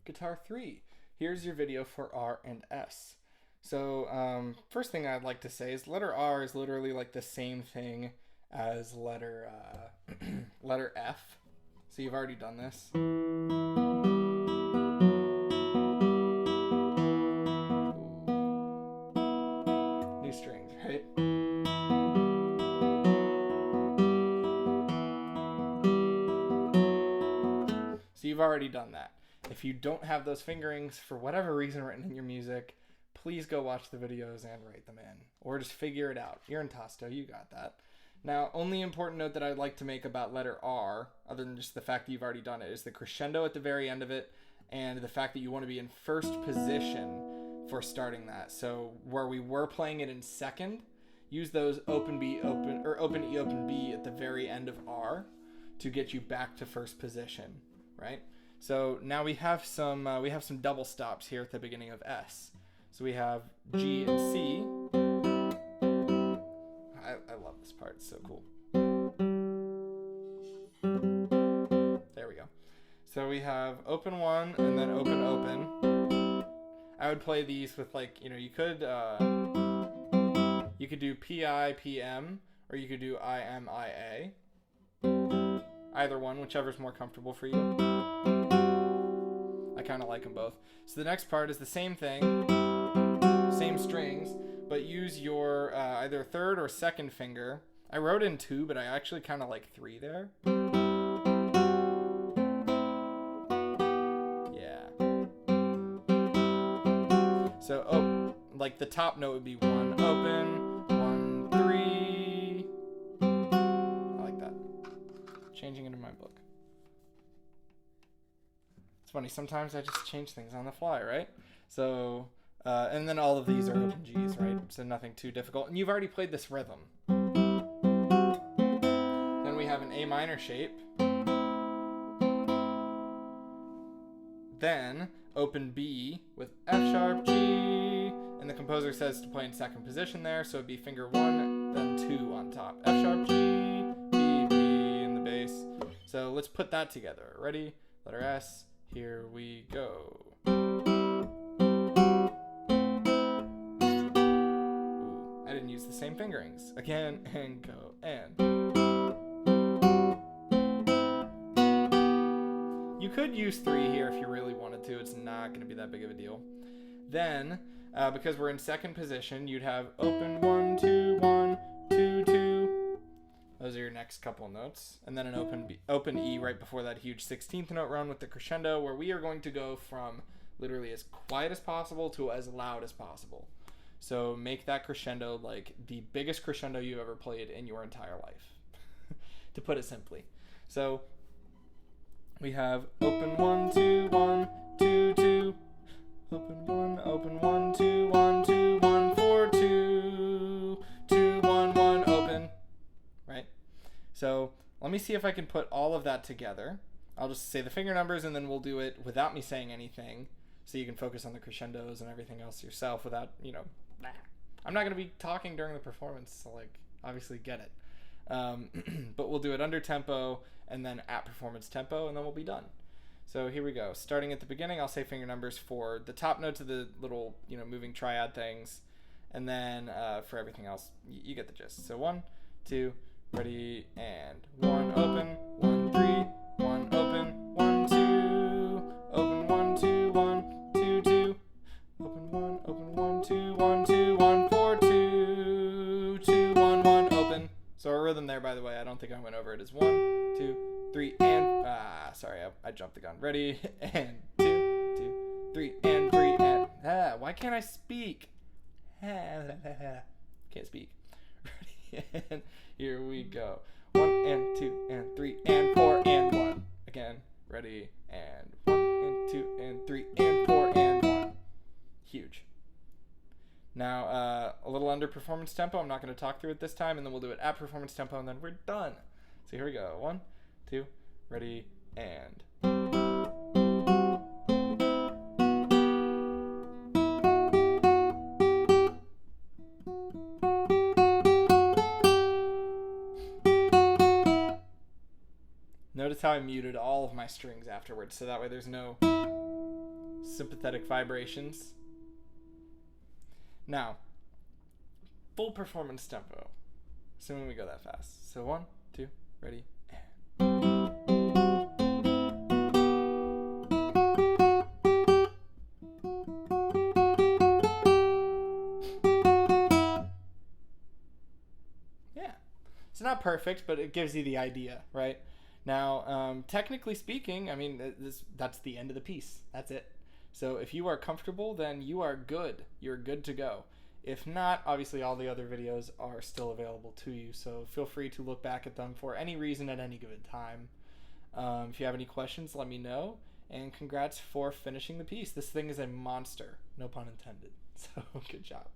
Guitar 3. Here's your video for R and S. So first thing I'd like to say is letter R is literally like the same thing as letter F. So you've already done this. New strings, right? So you've already done that. If you don't have those fingerings for whatever reason written in your music, please go watch the videos and write them in. Or just figure it out. You're in Tasto, you got that. Now, only important note that I'd like to make about letter R, other than just the fact that you've already done it, is the crescendo at the very end of it, and the fact that you want to be in first position for starting that. So where we were playing it in second, use those open B, open, or open E, open B at the very end of R to get you back to first position, right? So now we have some double stops here at the beginning of S. So we have G and C. I love this part, it's so cool. There we go. So we have open one and then open open. I would play these with like, you could do PI, PM, or you could do IM, IA. Either one, whichever's more comfortable for you. I kind of like them both. So the next part is the same thing, same strings, but use your either third or second finger. I wrote in 2, but I actually kind of like 3 there. Yeah. So, like the top note would be 1 open, 1, 3. I like that. Changing it in my book. It's funny, sometimes I just change things on the fly, right? So, and then all of these are open Gs, right? So nothing too difficult. And you've already played this rhythm. Then we have an A minor shape. Then open B with F sharp G. And the composer says to play in second position there, so it'd be finger 1, then 2 on top. F sharp G, B, B in the bass. So let's put that together. Ready? Letter S. Here we go. Ooh, I didn't use the same fingerings. Again, and go, and. You could use 3 here if you really wanted to. It's not going to be that big of a deal. Then, because we're in second position, you'd have open 1, 2, 1, 2, 2. Those are your next couple notes. And then an open E right before that huge 16th note run with the crescendo, where we are going to go from literally as quiet as possible to as loud as possible. So make that crescendo like the biggest crescendo you've ever played in your entire life, to put it simply. So we have open 1, 2, 1, 2, 2. Open 1, open 1, 2, 1, 2, 1, 4, 2, 2, 1, 1, open. Right? So let me see if I can put all of that together. I'll just say the finger numbers and then we'll do it without me saying anything, so you can focus on the crescendos and everything else yourself without, I'm not going to be talking during the performance, so obviously get it. But we'll do it under tempo and then at performance tempo, and then we'll be done. So here we go. Starting at the beginning, I'll say finger numbers for the top notes of the little, moving triad things. And then for everything else, you get the gist. So 1, 2, ready, and 1, open, 1, 3, 1, open, 1, 2, open, 1, 2, 1, 2, 2, open 1, open 1, 2, 1, 2, 1, 4, 2, 2, 1, 1, open. So our rhythm there, by the way, I don't think I went over it, is 1, 2, 3, and, sorry, I jumped the gun. Ready, and 2, 2, 3, and 3, and, why can't I speak? Can't speak. Ready, and here we go. 1, and 2, and 3, and 4, and 1. Again, ready, and 1, and 2, and 3, and 4, and 1. Huge. Now, a little under performance tempo. I'm not going to talk through it this time, and then we'll do it at performance tempo, and then we're done. So here we go. 1, 2, ready, and. Notice how I muted all of my strings afterwards, so that way there's no sympathetic vibrations. Now, full performance tempo, assuming we go that fast. So 1, 2, ready, and. Yeah. It's not perfect, but it gives you the idea, right? Now, technically speaking, I mean, that's the end of the piece. That's it. So if you are comfortable, then you are good. You're good to go. If not, obviously all the other videos are still available to you, so feel free to look back at them for any reason at any given time. If you have any questions, let me know, and congrats for finishing the piece. This thing is a monster, no pun intended, so good job.